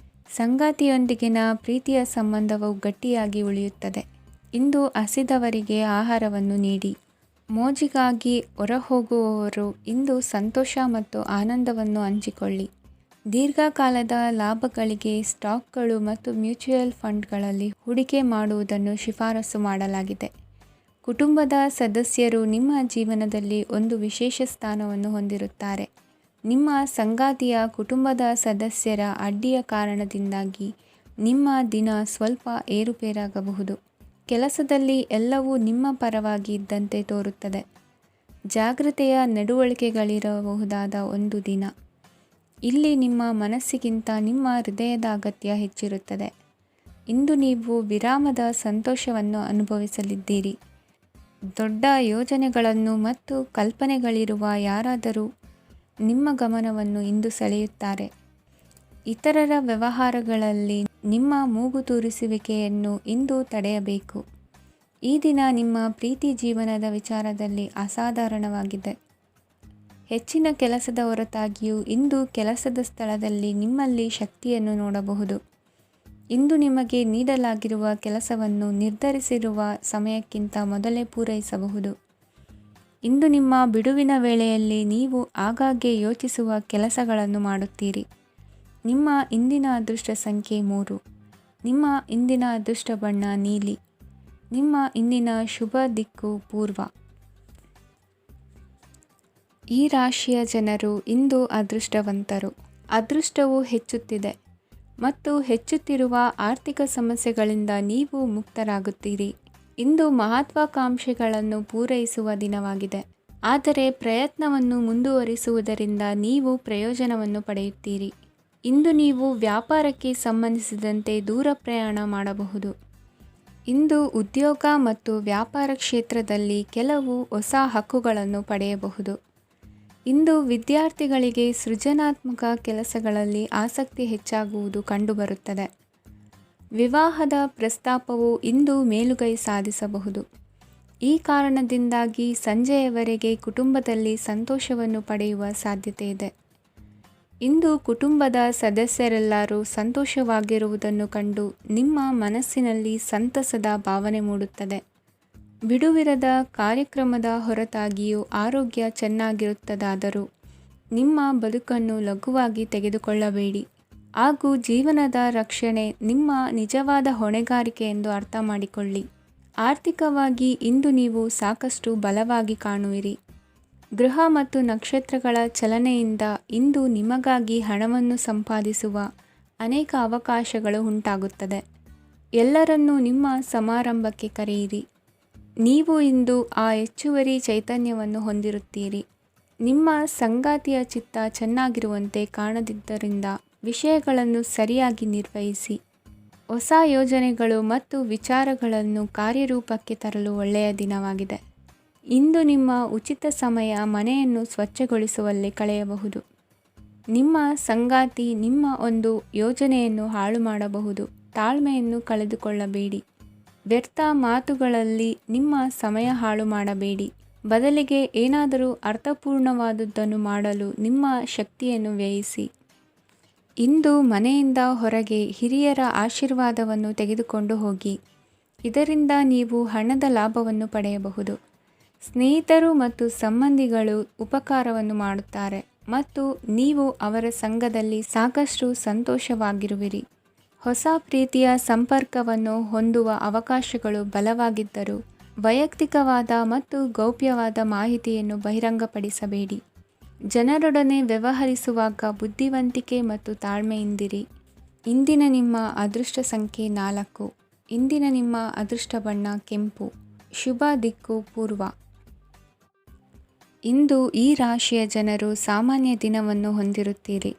ಸಂಗಾತಿಯೊಂದಿಗಿನ ಪ್ರೀತಿಯ ಸಂಬಂಧವು ಗಟ್ಟಿಯಾಗಿ ಉಳಿಯುತ್ತದೆ. ಇಂದು ಹಸಿದವರಿಗೆ ಆಹಾರವನ್ನು ನೀಡಿ. ಮೋಜಿಗಾಗಿ ಹೊರಹೋಗುವವರು ಇಂದು ಸಂತೋಷ ಮತ್ತು ಆನಂದವನ್ನು ಹಂಚಿಕೊಳ್ಳಿ. ದೀರ್ಘಕಾಲದ ಲಾಭಗಳಿಗೆ ಸ್ಟಾಕ್ಗಳು ಮತ್ತು ಮ್ಯೂಚುವಲ್ ಫಂಡ್ಗಳಲ್ಲಿ ಹೂಡಿಕೆ ಮಾಡುವುದನ್ನು ಶಿಫಾರಸು ಮಾಡಲಾಗಿದೆ. ಕುಟುಂಬದ ಸದಸ್ಯರು ನಿಮ್ಮ ಜೀವನದಲ್ಲಿ ಒಂದು ವಿಶೇಷ ಸ್ಥಾನವನ್ನು ಹೊಂದಿರುತ್ತಾರೆ. ನಿಮ್ಮ ಸಂಗಾತಿಯ ಕುಟುಂಬದ ಸದಸ್ಯರ ಅಡ್ಡಿಯ ಕಾರಣದಿಂದಾಗಿ ನಿಮ್ಮ ದಿನ ಸ್ವಲ್ಪ ಏರುಪೇರಾಗಬಹುದು. ಕೆಲಸದಲ್ಲಿ ಎಲ್ಲವೂ ನಿಮ್ಮ ಪರವಾಗಿ ಇದ್ದಂತೆ ತೋರುತ್ತದೆ. ಜಾಗ್ರತೆಯ ನಡವಳಿಕೆಗಳಿರಬಹುದಾದ ಒಂದು ದಿನ. ಇಲ್ಲಿ ನಿಮ್ಮ ಮನಸ್ಸಿಗಿಂತ ನಿಮ್ಮ ಹೃದಯದ ಅಗತ್ಯ ಹೆಚ್ಚಿರುತ್ತದೆ. ಇಂದು ನೀವು ವಿರಾಮದ ಸಂತೋಷವನ್ನು ಅನುಭವಿಸಲಿದ್ದೀರಿ. ದೊಡ್ಡ ಯೋಜನೆಗಳನ್ನು ಮತ್ತು ಕಲ್ಪನೆಗಳಿರುವ ಯಾರಾದರೂ ನಿಮ್ಮ ಗಮನವನ್ನು ಇಂದು ಸೆಳೆಯುತ್ತಾರೆ. ಇತರರ ವ್ಯವಹಾರಗಳಲ್ಲಿ ನಿಮ್ಮ ಮೂಗು ತೂರಿಸುವಿಕೆಯನ್ನು ಇಂದು ತಡೆಯಬೇಕು. ಈ ದಿನ ನಿಮ್ಮ ಪ್ರೀತಿ ಜೀವನದ ವಿಚಾರದಲ್ಲಿ ಅಸಾಧಾರಣವಾಗಿದೆ. ಹೆಚ್ಚಿನ ಕೆಲಸದ ಹೊರತಾಗಿಯೂ ಇಂದು ಕೆಲಸದ ಸ್ಥಳದಲ್ಲಿ ನಿಮ್ಮಲ್ಲಿ ಶಕ್ತಿಯನ್ನು ನೋಡಬಹುದು. ಇಂದು ನಿಮಗೆ ನೀಡಲಾಗಿರುವ ಕೆಲಸವನ್ನು ನಿರ್ಧರಿಸಿರುವ ಸಮಯಕ್ಕಿಂತ ಮೊದಲೇ ಪೂರೈಸಬಹುದು. ಇಂದು ನಿಮ್ಮ ಬಿಡುವಿನ ವೇಳೆಯಲ್ಲಿ ನೀವು ಆಗಾಗ್ಗೆ ಯೋಚಿಸುವ ಕೆಲಸಗಳನ್ನು ಮಾಡುತ್ತೀರಿ. ನಿಮ್ಮ ಇಂದಿನ ಅದೃಷ್ಟ ಸಂಖ್ಯೆ 3. ನಿಮ್ಮ ಇಂದಿನ ಅದೃಷ್ಟ ಬಣ್ಣ ನೀಲಿ. ನಿಮ್ಮ ಇಂದಿನ ಶುಭ ದಿಕ್ಕು ಪೂರ್ವ. ಈ ರಾಶಿಯ ಜನರು ಇಂದು ಅದೃಷ್ಟವಂತರು. ಅದೃಷ್ಟವು ಹೆಚ್ಚುತ್ತಿದೆ ಮತ್ತು ಹೆಚ್ಚುತ್ತಿರುವ ಆರ್ಥಿಕ ಸಮಸ್ಯೆಗಳಿಂದ ನೀವು ಮುಕ್ತರಾಗುತ್ತೀರಿ. ಇಂದು ಮಹತ್ವಾಕಾಂಕ್ಷೆಗಳನ್ನು ಪೂರೈಸುವ ದಿನವಾಗಿದೆ. ಆದರೆ ಪ್ರಯತ್ನವನ್ನು ಮುಂದುವರಿಸುವುದರಿಂದ ನೀವು ಪ್ರಯೋಜನವನ್ನು ಪಡೆಯುತ್ತೀರಿ. ಇಂದು ನೀವು ವ್ಯಾಪಾರಕ್ಕೆ ಸಂಬಂಧಿಸಿದಂತೆ ದೂರ ಪ್ರಯಾಣ ಮಾಡಬಹುದು. ಇಂದು ಉದ್ಯೋಗ ಮತ್ತು ವ್ಯಾಪಾರ ಕ್ಷೇತ್ರದಲ್ಲಿ ಕೆಲವು ಹೊಸ ಹಕ್ಕುಗಳನ್ನು ಪಡೆಯಬಹುದು. ಇಂದು ವಿದ್ಯಾರ್ಥಿಗಳಿಗೆ ಸೃಜನಾತ್ಮಕ ಕೆಲಸಗಳಲ್ಲಿ ಆಸಕ್ತಿ ಹೆಚ್ಚಾಗುವುದು ಕಂಡುಬರುತ್ತದೆ. ವಿವಾಹದ ಪ್ರಸ್ತಾಪವು ಇಂದು ಮೇಲುಗೈ ಸಾಧಿಸಬಹುದು. ಈ ಕಾರಣದಿಂದಾಗಿ ಸಂಜೆಯವರೆಗೆ ಕುಟುಂಬದಲ್ಲಿ ಸಂತೋಷವನ್ನು ಪಡೆಯುವ ಸಾಧ್ಯತೆ ಇದೆ. ಇಂದು ಕುಟುಂಬದ ಸದಸ್ಯರೆಲ್ಲರೂ ಸಂತೋಷವಾಗಿರುವುದನ್ನು ಕಂಡು ನಿಮ್ಮ ಮನಸ್ಸಿನಲ್ಲಿ ಸಂತಸದ ಭಾವನೆ ಮೂಡುತ್ತದೆ. ಬಿಡುವಿರದ ಕಾರ್ಯಕ್ರಮದ ಹೊರತಾಗಿಯೂ ಆರೋಗ್ಯ ಚೆನ್ನಾಗಿರುತ್ತದಾದರೂ ನಿಮ್ಮ ಬದುಕನ್ನು ಲಘುವಾಗಿ ತೆಗೆದುಕೊಳ್ಳಬೇಡಿ ಹಾಗೂ ಜೀವನದ ರಕ್ಷಣೆ ನಿಮ್ಮ ನಿಜವಾದ ಹೊಣೆಗಾರಿಕೆ ಎಂದು ಅರ್ಥ ಮಾಡಿಕೊಳ್ಳಿ. ಆರ್ಥಿಕವಾಗಿ ಇಂದು ನೀವು ಸಾಕಷ್ಟು ಬಲವಾಗಿ ಕಾಣುವಿರಿ. ಗ್ರಹ ಮತ್ತು ನಕ್ಷತ್ರಗಳ ಚಲನೆಯಿಂದ ಇಂದು ನಿಮಗಾಗಿ ಹಣವನ್ನು ಸಂಪಾದಿಸುವ ಅನೇಕ ಅವಕಾಶಗಳು ಉಂಟಾಗುತ್ತದೆ. ಎಲ್ಲರನ್ನೂ ನಿಮ್ಮ ಸಮಾರಂಭಕ್ಕೆ ಕರೆಯಿರಿ. ನೀವು ಇಂದು ಆ ಹೆಚ್ಚುವರಿ ಚೈತನ್ಯವನ್ನು ಹೊಂದಿರುತ್ತೀರಿ. ನಿಮ್ಮ ಸಂಗಾತಿಯ ಚಿತ್ತ ಚೆನ್ನಾಗಿರುವಂತೆ ಕಾಣದಿದ್ದರಿಂದ ವಿಷಯಗಳನ್ನು ಸರಿಯಾಗಿ ನಿರ್ವಹಿಸಿ. ಹೊಸ ಯೋಜನೆಗಳು ಮತ್ತು ವಿಚಾರಗಳನ್ನು ಕಾರ್ಯರೂಪಕ್ಕೆ ತರಲು ಒಳ್ಳೆಯ ದಿನವಾಗಿದೆ. ಇಂದು ನಿಮ್ಮ ಉಚಿತ ಸಮಯ ಮನೆಯನ್ನು ಸ್ವಚ್ಛಗೊಳಿಸುವಲ್ಲಿ ಕಳೆಯಬಹುದು. ನಿಮ್ಮ ಸಂಗಾತಿ ನಿಮ್ಮ ಒಂದು ಯೋಜನೆಯನ್ನು ಹಾಳು ಮಾಡಬಹುದು. ತಾಳ್ಮೆಯನ್ನು ಕಳೆದುಕೊಳ್ಳಬೇಡಿ. ವ್ಯರ್ಥ ಮಾತುಗಳಲ್ಲಿ ನಿಮ್ಮ ಸಮಯ ಹಾಳು ಮಾಡಬೇಡಿ. ಬದಲಿಗೆ ಏನಾದರೂ ಅರ್ಥಪೂರ್ಣವಾದುದನ್ನು ಮಾಡಲು ನಿಮ್ಮ ಶಕ್ತಿಯನ್ನು ವ್ಯಯಿಸಿ. ಇಂದು ಮನೆಯಿಂದ ಹೊರಗೆ ಹಿರಿಯರ ಆಶೀರ್ವಾದವನ್ನು ತೆಗೆದುಕೊಂಡು ಹೋಗಿ. ಇದರಿಂದ ನೀವು ಹಣದ ಲಾಭವನ್ನು ಪಡೆಯಬಹುದು. ಸ್ನೇಹಿತರು ಮತ್ತು ಸಂಬಂಧಿಗಳು ಉಪಕಾರವನ್ನು ಮಾಡುತ್ತಾರೆ ಮತ್ತು ನೀವು ಅವರ ಸಂಘದಲ್ಲಿ ಸಾಕಷ್ಟು ಸಂತೋಷವಾಗಿರುವಿರಿ. ಹೊಸ ಪ್ರೀತಿಯ ಸಂಪರ್ಕವನ್ನು ಹೊಂದುವ ಅವಕಾಶಗಳು ಬಲವಾಗಿದ್ದರೂ ವೈಯಕ್ತಿಕವಾದ ಮತ್ತು ಗೌಪ್ಯವಾದ ಮಾಹಿತಿಯನ್ನು ಬಹಿರಂಗಪಡಿಸಬೇಡಿ. ಜನರೊಡನೆ ವ್ಯವಹರಿಸುವಾಗ ಬುದ್ಧಿವಂತಿಕೆ ಮತ್ತು ತಾಳ್ಮೆಯಿಂದಿರಿ. ಇಂದಿನ ನಿಮ್ಮ ಅದೃಷ್ಟ ಸಂಖ್ಯೆ 4. ಇಂದಿನ ನಿಮ್ಮ ಅದೃಷ್ಟ ಬಣ್ಣ ಕೆಂಪು. ಶುಭ ದಿಕ್ಕು ಪೂರ್ವ. ಇಂದು ಈ ರಾಶಿಯ ಜನರು ಸಾಮಾನ್ಯ ದಿನವನ್ನು ಹೊಂದಿರುತ್ತೀರಿ.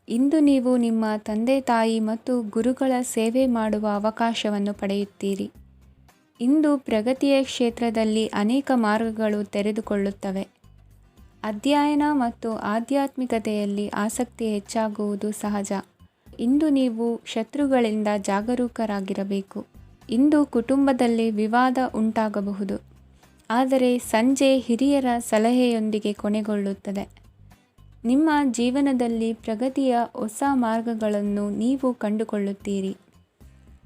ಇಂದು ನೀವು ನಿಮ್ಮ ತಂದೆ ತಾಯಿ ಮತ್ತು ಗುರುಗಳ ಸೇವೆ ಮಾಡುವ ಅವಕಾಶವನ್ನು ಪಡೆಯುತ್ತೀರಿ. ಇಂದು ಪ್ರಗತಿಯ ಕ್ಷೇತ್ರದಲ್ಲಿ ಅನೇಕ ಮಾರ್ಗಗಳು ತೆರೆದುಕೊಳ್ಳುತ್ತವೆ. ಅಧ್ಯಯನ ಮತ್ತು ಆಧ್ಯಾತ್ಮಿಕತೆಯಲ್ಲಿ ಆಸಕ್ತಿ ಹೆಚ್ಚಾಗುವುದು ಸಹಜ. ಇಂದು ನೀವು ಶತ್ರುಗಳಿಂದ ಜಾಗರೂಕರಾಗಿರಬೇಕು. ಇಂದು ಕುಟುಂಬದಲ್ಲಿ ವಿವಾದ ಉಂಟಾಗಬಹುದು, ಆದರೆ ಸಂಜೆ ಹಿರಿಯರ ಸಲಹೆಯೊಂದಿಗೆ ಕೊನೆಗೊಳ್ಳುತ್ತದೆ. ನಿಮ್ಮ ಜೀವನದಲ್ಲಿ ಪ್ರಗತಿಯ ಹೊಸ ಮಾರ್ಗಗಳನ್ನು ನೀವು ಕಂಡುಕೊಳ್ಳುತ್ತೀರಿ.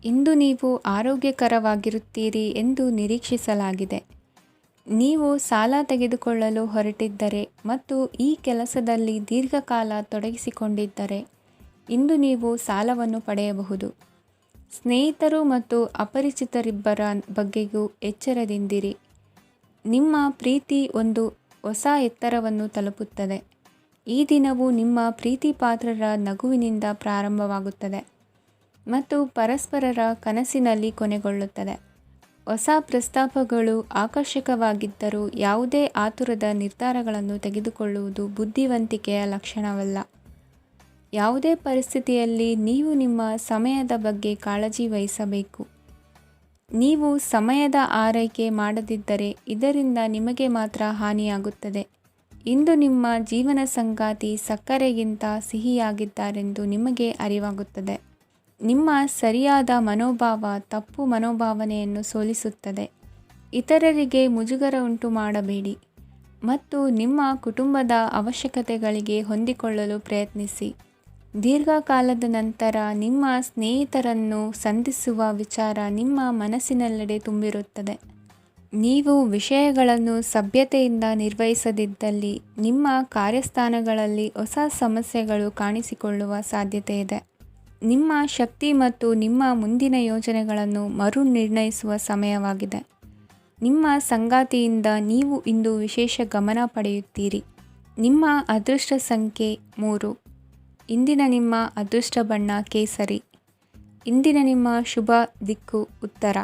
ಇಂದು ನೀವು ಆರೋಗ್ಯಕರವಾಗಿರುತ್ತೀರಿ ಎಂದು ನಿರೀಕ್ಷಿಸಲಾಗಿದೆ. ನೀವು ಸಾಲ ತೆಗೆದುಕೊಳ್ಳಲು ಹೊರಟಿದ್ದರೆ ಮತ್ತು ಈ ಕೆಲಸದಲ್ಲಿ ದೀರ್ಘಕಾಲ ತೊಡಗಿಸಿಕೊಂಡಿದ್ದರೆ ಇಂದು ನೀವು ಸಾಲವನ್ನು ಪಡೆಯಬಹುದು. ಸ್ನೇಹಿತರು ಮತ್ತು ಅಪರಿಚಿತರಿಬ್ಬರ ಬಗ್ಗೆಯೂ ಎಚ್ಚರದಿಂದಿರಿ. ನಿಮ್ಮ ಪ್ರೀತಿ ಒಂದು ಹೊಸ ಎತ್ತರವನ್ನು ತಲುಪುತ್ತದೆ. ಈ ದಿನವು ನಿಮ್ಮ ಪ್ರೀತಿಪಾತ್ರರ ನಗುವಿನಿಂದ ಪ್ರಾರಂಭವಾಗುತ್ತದೆ ಮತ್ತು ಪರಸ್ಪರರ ಕನಸಿನಲ್ಲಿ ಕೊನೆಗೊಳ್ಳುತ್ತದೆ. ಹೊಸ ಪ್ರಸ್ತಾಪಗಳು ಆಕರ್ಷಕವಾಗಿದ್ದರೂ ಯಾವುದೇ ಆತುರದ ನಿರ್ಧಾರಗಳನ್ನು ತೆಗೆದುಕೊಳ್ಳುವುದು ಬುದ್ಧಿವಂತಿಕೆಯ ಲಕ್ಷಣವಲ್ಲ. ಯಾವುದೇ ಪರಿಸ್ಥಿತಿಯಲ್ಲಿ ನೀವು ನಿಮ್ಮ ಸಮಯದ ಬಗ್ಗೆ ಕಾಳಜಿ ವಹಿಸಬೇಕು. ನೀವು ಸಮಯದ ಆರೈಕೆ ಮಾಡದಿದ್ದರೆ ಇದರಿಂದ ನಿಮಗೆ ಮಾತ್ರ ಹಾನಿಯಾಗುತ್ತದೆ. ಇಂದು ನಿಮ್ಮ ಜೀವನ ಸಂಗಾತಿ ಸಕ್ಕರೆಗಿಂತ ಸಿಹಿಯಾಗಿದ್ದಾರೆಂದು ನಿಮಗೆ ಅರಿವಾಗುತ್ತದೆ. ನಿಮ್ಮ ಸರಿಯಾದ ಮನೋಭಾವ ತಪ್ಪು ಮನೋಭಾವನೆಯನ್ನು ಸೋಲಿಸುತ್ತದೆ. ಇತರರಿಗೆ ಮುಜುಗರ ಉಂಟು ಮಾಡಬೇಡಿ ಮತ್ತು ನಿಮ್ಮ ಕುಟುಂಬದ ಅವಶ್ಯಕತೆಗಳಿಗೆ ಹೊಂದಿಕೊಳ್ಳಲು ಪ್ರಯತ್ನಿಸಿ. ದೀರ್ಘಕಾಲದ ನಂತರ ನಿಮ್ಮ ಸ್ನೇಹಿತರನ್ನು ಸಂಧಿಸುವ ವಿಚಾರ ನಿಮ್ಮ ಮನಸ್ಸಿನೆಲ್ಲೆಡೆ ತುಂಬಿರುತ್ತದೆ. ನೀವು ವಿಷಯಗಳನ್ನು ಸಭ್ಯತೆಯಿಂದ ನಿರ್ವಹಿಸದಿದ್ದಲ್ಲಿ ನಿಮ್ಮ ಕಾರ್ಯಸ್ಥಾನಗಳಲ್ಲಿ ಹೊಸ ಸಮಸ್ಯೆಗಳು ಕಾಣಿಸಿಕೊಳ್ಳುವ ಸಾಧ್ಯತೆಯಿದೆ. ನಿಮ್ಮ ಶಕ್ತಿ ಮತ್ತು ನಿಮ್ಮ ಮುಂದಿನ ಯೋಜನೆಗಳನ್ನು ಮರು ನಿರ್ಣಯಿಸುವ ಸಮಯವಾಗಿದೆ. ನಿಮ್ಮ ಸಂಗಾತಿಯಿಂದ ನೀವು ಇಂದು ವಿಶೇಷ ಗಮನ ಪಡೆಯುತ್ತೀರಿ. ನಿಮ್ಮ ಅದೃಷ್ಟ ಸಂಖ್ಯೆ 3. ಇಂದಿನ ನಿಮ್ಮ ಅದೃಷ್ಟ ಬಣ್ಣ ಕೇಸರಿ. ಇಂದಿನ ನಿಮ್ಮ ಶುಭ ದಿಕ್ಕು ಉತ್ತರ.